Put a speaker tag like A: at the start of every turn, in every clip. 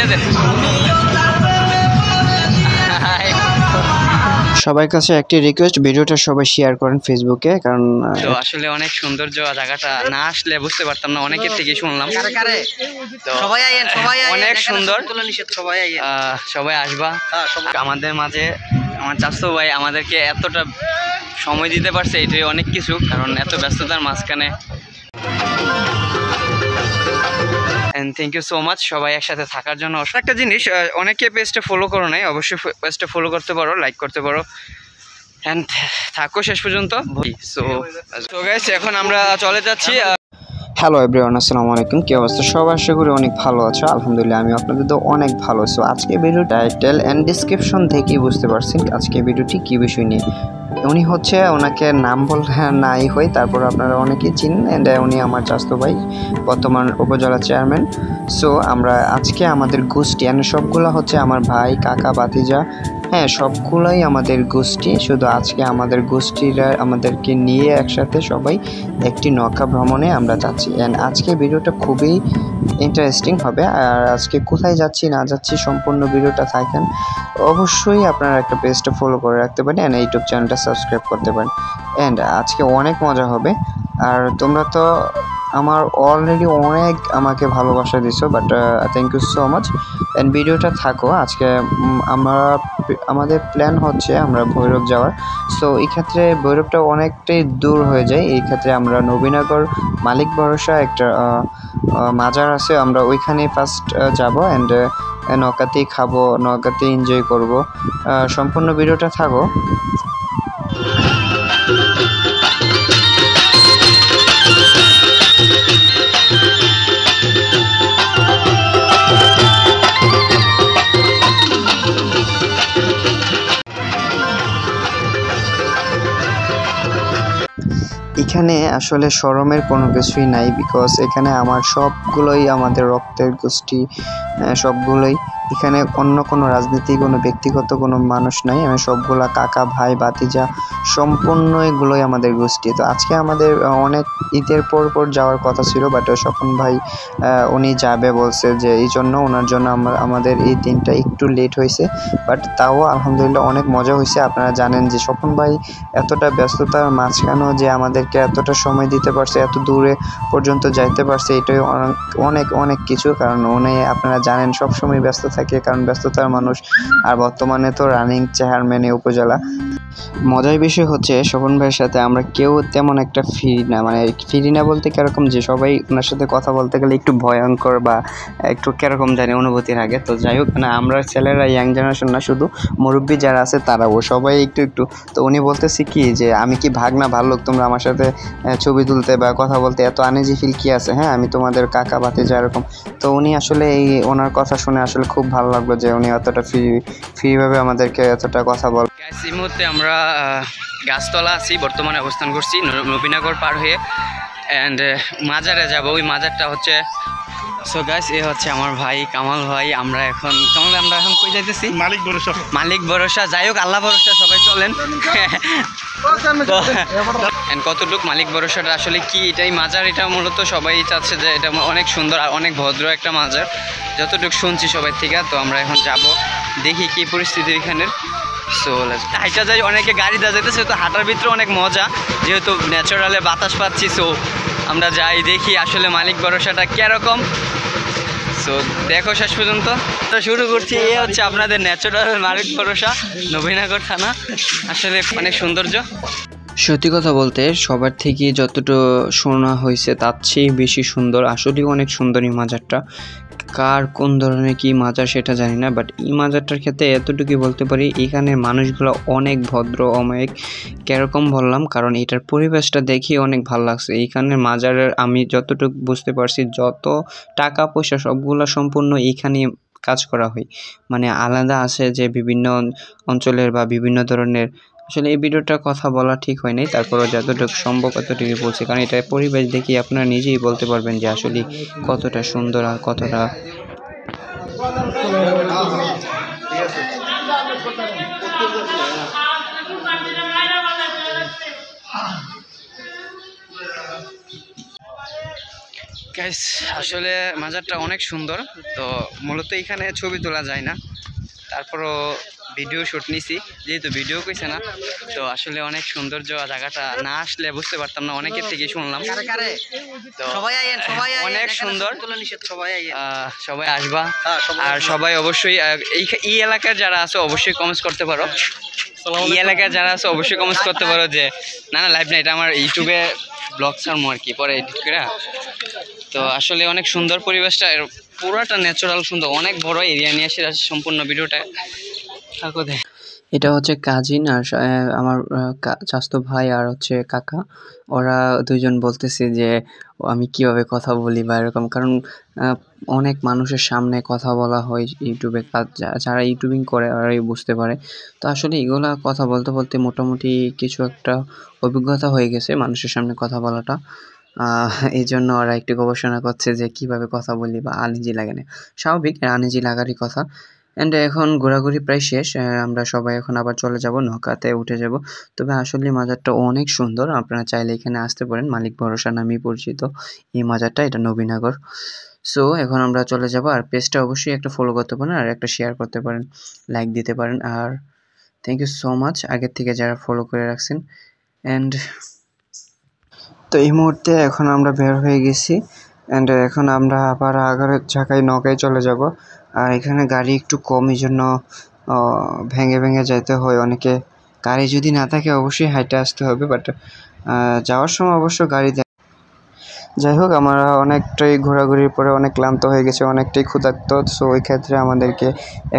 A: দিয়ে দেন।
B: সবার কাছে একটি রিকোয়েস্ট, ভিডিওটা সবাই শেয়ার করেন ফেসবুকে, কারণ
A: তো আসলে অনেক সৌন্দর্য জায়গাটা, না আসলে বুঝতে পারতাম না, অনেকের থেকে শুনলাম। অনেক সুন্দর, সবাই আসবা। আমাদের মাঝে আমার চাচতো ভাই আমাদেরকে এতটা সময় দিতে পারছে, এটাই অনেক কিছু, কারণ এত ব্যস্ততার মাঝখানে। থ্যাংক ইউ সো মাচ সবাই একসাথে থাকার জন্য। একটা জিনিস, অনেকে পেজটা ফলো করো নাই, অবশ্যই পেজটা ফলো করতে পারো, লাইক করতে পারো, অ্যান্ড থাকো শেষ পর্যন্ত। সো গাইস, এখন আমরা চলে যাচ্ছি।
B: হ্যালো এভরিওয়ান, আসসালামু আলাইকুম। কি অবস্থা সবার? আশা করি অনেক ভালো আছো। আলহামদুলিল্লাহ, আমি আপনাদের তো অনেক ভালো আছি। আজকে ভিডিও টাইটেল অ্যান্ড ডিসক্রিপশন থেকেই বুঝতে পারছেন আজকে ভিডিওটি কী বিষয় নিয়ে। উনি হচ্ছে, ওনাকে নাম বললে নাই হয়, তারপর আপনারা অনেকেই চিনেন, অ্যান্ড উনি আমার চাচতো ভাই, বর্তমান উপজেলা চেয়ারম্যান। সো আমরা আজকে আমাদের গোষ্ঠী, অ্যান্ড সবগুলো হচ্ছে আমার ভাই, কাকা, ভাতিজা, হ্যাঁ সবগুলাই আমাদের গোষ্ঠী। শুধু আজকে আমাদের গোষ্ঠীরা আমাদেরকে নিয়ে একসাথে সবাই একটি নৌকা ভ্রমণে আমরা যাচ্ছি। অ্যান্ড আজকে ভিডিওটা খুবই ইন্টারেস্টিং হবে। আর আজকে কোথায় যাচ্ছি না যাচ্ছি সম্পূর্ণ ভিডিওটা থাকেন। অবশ্যই আপনারা একটা পেজটা ফলো করে রাখতে পারেন, অ্যান্ড ইউটিউব চ্যানেলটা সাবস্ক্রাইব করতে পারেন। অ্যান্ড আজকে অনেক মজা হবে। আর তোমরা তো আমার অলরেডি অনেক আমাকে ভালোবাসা দিছো, but thank you so much. And ভিডিওটা থাকো। আজকে আমাদের প্ল্যান হচ্ছে আমরা ভৈরব যাওয়ার। সো এই ক্ষেত্রে ভৈরবটা অনেকটাই দূর হয়ে যায়। এই ক্ষেত্রে আমরা নবীনগর মালিক ভরসা একটা মাজার আছে, আমরা ওইখানে ফার্স্ট যাব, অ্যান্ড নৌকাতেই খাবো, নৌকাতেই এনজয় করব। সম্পূর্ণ ভিডিওটা থাকো। এখানে আসলে শরমের কোনো কিছুই নাই, বিকজ এখানে আমার সবগুলোই আমাদের রক্তের গোষ্ঠী, সবগুলোই। এখানে অন্য কোনো রাজনীতি, কোনো ব্যক্তিগত কোনো মানুষ নাই। আমি সবগুলা কাকা, ভাই, ভাতিজা, সম্পূর্ণ এগুলোই আমাদের গোষ্ঠী। তো আজকে আমাদের অনেক ঈদের পর যাওয়ার কথা ছিল, বাট স্বপন ভাই উনি যাবে বলছে, যে এই জন্য ওনার জন্য আমাদের এই দিনটা একটু লেট হয়েছে। বাট তাও আলহামদুলিল্লাহ অনেক মজা হয়েছে। আপনারা জানেন যে স্বপন ভাই এতটা ব্যস্ততার মাঝখানেও যে আমাদেরকে এতটা সময় দিতে পারছে, এত দূরে পর্যন্ত যাইতে পারছে, এটাই অনেক অনেক কিছু। কারণ উনি আপনারা জানেন সবসময় ব্যস্ত থাকে, কারণ ব্যস্ততার মানুষ। আর বর্তমানে তো রানিং চেয়ারম্যান উপজেলা। মজার বিষয় হচ্ছে স্বপন ভাইয়ের সাথে আমরা কেউ তেমন একটা ফ্রি না, মানে ফ্রি না বলতে কীরকম, যে সবাই ওনার সাথে কথা বলতে গেলে একটু ভয়ঙ্কর বা একটু কীরকম জানি অনুভূতির আগে। তো যাই হোক, মানে আমরা ছেলেরা, ইয়াং জেনারেশন না, শুধু মুরব্বী যারা আছে তারাও সবাই একটু। তো উনি বলতেছি কি, যে আমি কি ভাগ না ভাল্লুক, তোমরা আমার সাথে ছবি তুলতে বা কথা বলতে এত আনইজি ফিল কি আছে? হ্যাঁ, আমি তোমাদের কাকা ভাতিজা এরকম। তো উনি আসলে ওনার কথা শুনে আসলে খুব ভালো লাগলো, যে উনি এতটা ফ্রিভাবে আমাদেরকে এতটা কথা বল।
A: এই মুহূর্তে আমরা গাছতলা আছি, বর্তমানে অবস্থান করছি নবীনগর পার হয়ে, অ্যান্ড মাজারে যাব। ওই মাজারটা হচ্ছে, সো গাইস, এ হচ্ছে আমার ভাই কামাল ভাই। আমরা এখন কই যাইতেছি? মালিক ভরসা। যাই হোক, আল্লাহ ভরসা, সবাই চলেন। কতটুকু মালিক ভরসাটা আসলে কি, এটাই মাজার, এটা মূলত সবাই চাচ্ছে যে এটা অনেক সুন্দর আর অনেক ভদ্র একটা মাজার, যতটুকু শুনছি সবাই থেকে। তো আমরা এখন যাব, দেখি কি পরিস্থিতি এখানের। সো হাইটা যাই, অনেকে গাড়িতে যেতেছে, তো হাঁটার ভিতরে অনেক মজা, যেহেতু ন্যাচারালে বাতাস পাচ্ছি। সো আমরা যাই, দেখি আসলে মালিক ভরসাটা কীরকম। সো দেখো শেষ পর্যন্ত। তো শুরু করছি। এ হচ্ছে আপনাদের ন্যাচারাল মালিক ভরসা, নবীনগর থানা। আসলে অনেক সৌন্দর্য।
B: সত্যি কথা বলতে সবার থেকে যতটুকু শোনা হয়েছে তার চেয়ে বেশি সুন্দর। আসলেই অনেক সুন্দর এই মাজারটা। কার কোন ধরনের কি মাজার সেটা জানি না, বাট এই মাজারটার ক্ষেত্রে এতটুকুই বলতে পারি, এখানের মানুষগুলো অনেক ভদ্র অমায়িক। কীরকম বললাম, কারণ এটার পরিবেশটা দেখি অনেক ভালো লাগছে। এইখানের মাজারের আমি যতটুকু বুঝতে পারছি, যত টাকা পয়সা সবগুলো সম্পূর্ণ এইখানে কাজ করা হয়। মানে আলাদা আছে যে বিভিন্ন অঞ্চলের বা বিভিন্ন ধরনের। আসলে এই ভিডিওটার কথা বলা ঠিক হয় নাই, তারপরও যতটুকু সম্ভব এতটুকু বলছি, কারণ এটা পরিবেশ দেখি আপনারা নিজেই বলতে পারবেন যে আসলে কতটা সুন্দর আর কতটা।
A: গাইস আসলে মাজারটা অনেক সুন্দর। তো মূলত এখানে ছবি তোলা যায় না, তারপরও ভিডিও শুট নিছি, যেহেতু ভিডিও কইছে না। তো আসলে অনেক সৌন্দর্য, জায়গাটা না আসলে বুঝতে পারতাম না, অনেকের থেকে শুনলাম। তো অনেক সুন্দর, সবাই আসবা। আর সবাই অবশ্যই এই এলাকার যারা আছে অবশ্যই কমেন্টস করতে পারো, এই এলাকার যারা আছে অবশ্যই কমেন্টস করতে পারো যে না না লাইভ না, এটা আমার ইউটিউবে ব্লগ ছাড়মো আর কি, পরে এডিট করে। তো আসলে অনেক সুন্দর পরিবেশটা, পুরোটা ন্যাচারাল সুন্দর, অনেক বড় এরিয়া নিয়ে এসে সম্পূর্ণ ভিডিওটা থাকো দেখ।
B: এটা হচ্ছে কাজিন আর আমার চাচাতো ভাই আর হচ্ছে কাকা। ওরা দুইজন বলতেছে যে আমি কিভাবে কথা বলি বা এরকম, কারণ অনেক মানুষের সামনে কথা বলা হয় ইউটিউবে, যারা ইউটিউবিং করে ওরাই বুঝতে পারে। তো আসলে এগুলা কথা বলতে বলতে মোটামুটি কিছু একটা অভিজ্ঞতা হয়ে গেছে মানুষের সামনে কথা বলাটা। এই জন্য ওরা একটু গবেষণা করছে যে কিভাবে কথা বলি বা আনইজি লাগে না। স্বাভাবিক, আনইজি লাগারই কথা। অ্যান্ড এখন ঘোরাঘুরি প্রায় শেষ। আমরা সবাই এখন আবার চলে যাব, নৌকাতে উঠে যাব। তবে আসলে মাজারটা অনেক সুন্দর, আপনারা চাইলে এখানে আসতে পারেন। মালিক ভরসা নামেই পরিচিত এই মাজারটা, এটা নবীনগর। সো এখন আমরা চলে যাব। আর পেজটা অবশ্যই একটা ফলো করতে পারেন আর একটা শেয়ার করতে পারেন, লাইক দিতে পারেন। আর থ্যাংক ইউ সো মাচ আগের থেকে যারা ফলো করে রাখছেন। অ্যান্ড তো এই মুহূর্তে এখন আমরা বের হয়ে গেছি, অ্যান্ড এখন আমরা আবার আগারের ঝাঁকায় নৌকায় চলে যাব। আর এখানে গাড়ি একটু কম, এই জন্য ভেঙে ভেঙে যেতে হয় অনেকে। গাড়ি যদি না থাকে অবশ্যই হাইটে আসতে হবে, বাট যাওয়ার সময় অবশ্য গাড়ি। যাই হোক, আমরা অনেকটাই ঘোরাঘুরির পরে অনেক ক্লান্ত হয়ে গেছে, অনেকটাই ক্ষুধার্ত। সো ওই ক্ষেত্রে আমাদেরকে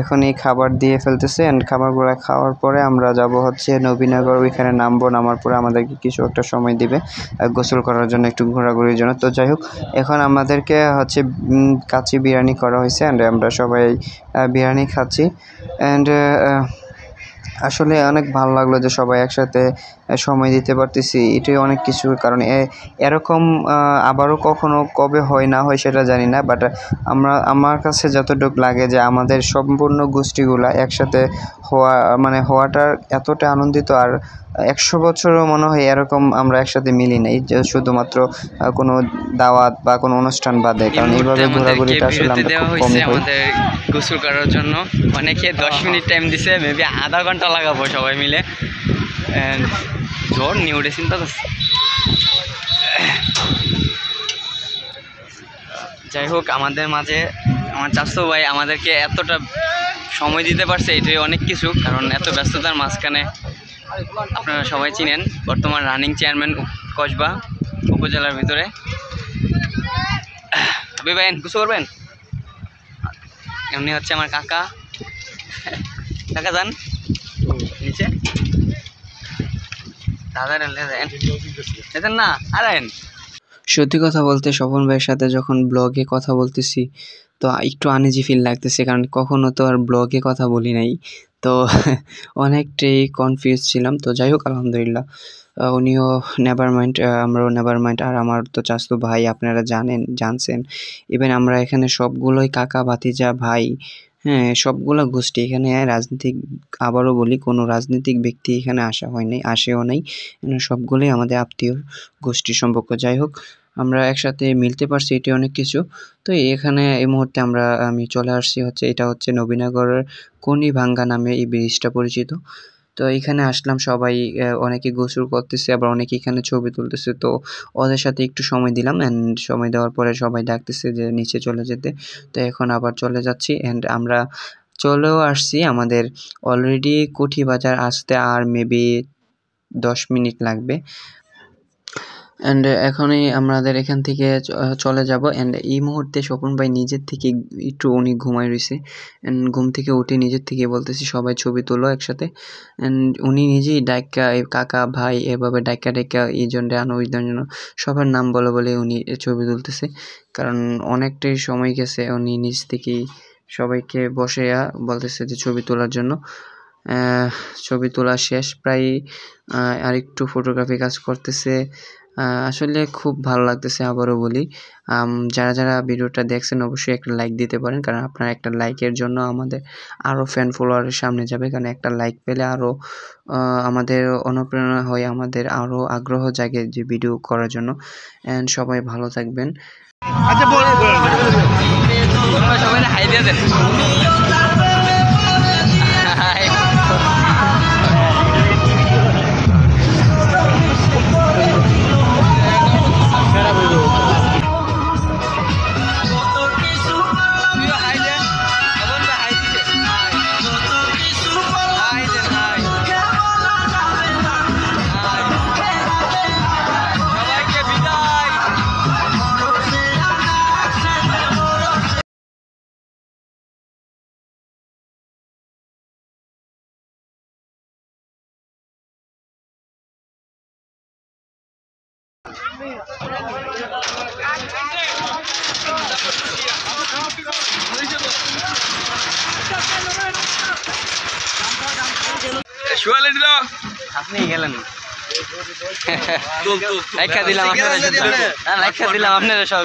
B: এখনই খাবার দিয়ে ফেলতেছে, অ্যান্ড খাবারগুলো খাওয়ার পরে আমরা যাব হচ্ছে নবীনগর। ওইখানে নামবো, নামার পরে আমাদেরকে কিছু একটা সময় দিবে গোসল করার জন্য, একটু ঘোরাঘুরির জন্য। তো যাই হোক, এখন আমাদেরকে হচ্ছে কাচ্চি বিরিয়ানি করা হয়েছে, অ্যান্ড আমরা সবাই বিরিয়ানি খাচ্ছি। অ্যান্ড আসলে অনেক ভালো লাগলো যে সবাই একসাথে সময় দিতে পারতেছি, এটাই অনেক কিছু। কারণ এরকম আবারও কখনো কবে হয় না হয় সেটা জানি না, বাট আমার কাছে যতটুকু লাগে যে আমাদের সম্পূর্ণ গোষ্ঠীগুলা একসাথে হওয়াটার এতটা আনন্দিত। আর 100 বছরও মনে হয় এরকম আমরা একসাথে মিলি নাই, যে শুধুমাত্র কোনো দাওয়াত বা কোনো অনুষ্ঠান বাদে। কারণ এইভাবে ঘোরাঘুরিটা আসলে আমরা খুব কমই হই।
A: আমাদের গোসল করার জন্য অনেকে 10 মিনিট টাইম দিছে, মেবি আধা ঘন্টা লাগাবো সবাই মিলে। জ্বর নিয়ে উঠে চিন্তা করছি। যাই হোক, আমাদের মাঝে আমার চাচতো ভাই আমাদেরকে এতটা সময় দিতে পারছে, এটাই অনেক কিছু। কারণ এত ব্যস্ততার মাঝখানে আপনারা সবাই চিনেন বর্তমান রানিং চেয়ারম্যান কসবা উপজেলার ভিতরে। ভাইন কিছু করবেন? এমনি হচ্ছে আমার কাকা। কাকা যান নিচে, দাদা দেন না আর।
B: সত্যি কথা বলতে স্বপন ভাইয়ের সাথে যখন ব্লগে কথা বলতেছি তো একটু আনইজি ফিল লাগতেছে, কারণ কখনো তো আর ব্লগে কথা বলি নাই। তো অনেকটাই কনফিউজ ছিলাম। তো যাই হোক, আলহামদুলিল্লাহ উনিও নেভার মাইন্ড, আমরাও নেভার মাইন্ড। আর আমার তো চাচাতো ভাই আপনারা জানছেন। ইভেন আমরা এখানে সবগুলোই কাকা ভাতিজা ভাই, হ্যাঁ সবগুলো গোষ্ঠী এখানে। রাজনীতিক, আবারও বলি, কোনো রাজনৈতিক ব্যক্তি এখানে আসেও নাই। সবগুলোই আমাদের আত্মীয় গোষ্ঠীর সম্পর্ক। যাই হোক, আমরা একসাথে মিলতে পারছি, এটি অনেক কিছু। তো এখানে এই মুহূর্তে আমি চলে আসছি হচ্ছে, এটা হচ্ছে নবীনগরের কনিভাঙ্গা নামে এই ব্রিজটা পরিচিত। তো এখানে আসলাম, সবাই অনেকে গোসল করতেছে, আবার অনেকে এখানে ছবি তুলতেছে। তো ওদের সাথে একটু সময় দিলাম, অ্যান্ড সময় দেওয়ার পরে সবাই ডাকতেছে যে নিচে চলে যেতে। তো এখন আবার চলে যাচ্ছি, অ্যান্ড আমরা চলেও আসছি। আমাদের অলরেডি কুঠি বাজার আসতে আর মেবি 10 মিনিট লাগবে। অ্যান্ড এখনই আমাদের এখান থেকে চলে যাব। অ্যান্ড এই মুহূর্তে স্বপন ভাই নিজের থেকে একটু উনি ঘুমায় রয়েছে, অ্যান্ড ঘুম থেকে উঠে নিজের থেকে বলতেছি সবাই ছবি তোলো একসাথে। অ্যান্ড উনি নিজেই ডাইকা, কাকা ভাই এভাবে ডাইকা এই জন্য ওই জন্য সবার নাম বলে বলে উনি ছবি তুলতেছে। কারণ অনেকটাই সময় গেছে, উনি নিজ থেকেই সবাইকে বসে বলতেছে যে ছবি তোলার জন্য। ছবি তোলা শেষ প্রায়, আর একটু ফটোগ্রাফি কাজ করতেছে। আসলে খুব ভালো লাগতেছে। আবারও বলি, যারা ভিডিওটা দেখছেন অবশ্যই একটা লাইক দিতে পারেন, কারণ আপনার একটা লাইকের জন্য আমাদের আরও ফ্যান ফলোয়ারের সামনে যাবে। কারণ একটা লাইক পেলে আরও আমাদের অনুপ্রেরণা হয়, আমাদের আরও আগ্রহ জাগে যে ভিডিও করার জন্য। অ্যান্ড সবাই ভালো থাকবেন।
C: আচ্ছা বল
A: তোমরা সবাই হাই দিয়ে দেন। হাই। আপনি গেলেন রেখা দিলাম আপনারা রেখা দিলাম আপনারা সব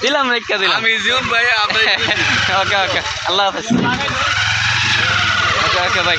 A: দিলাম রেখা দিলাম আমি জীবন ভাই ওকে ওকে আল্লাহ হাফেজ ওকে ওকে ভাই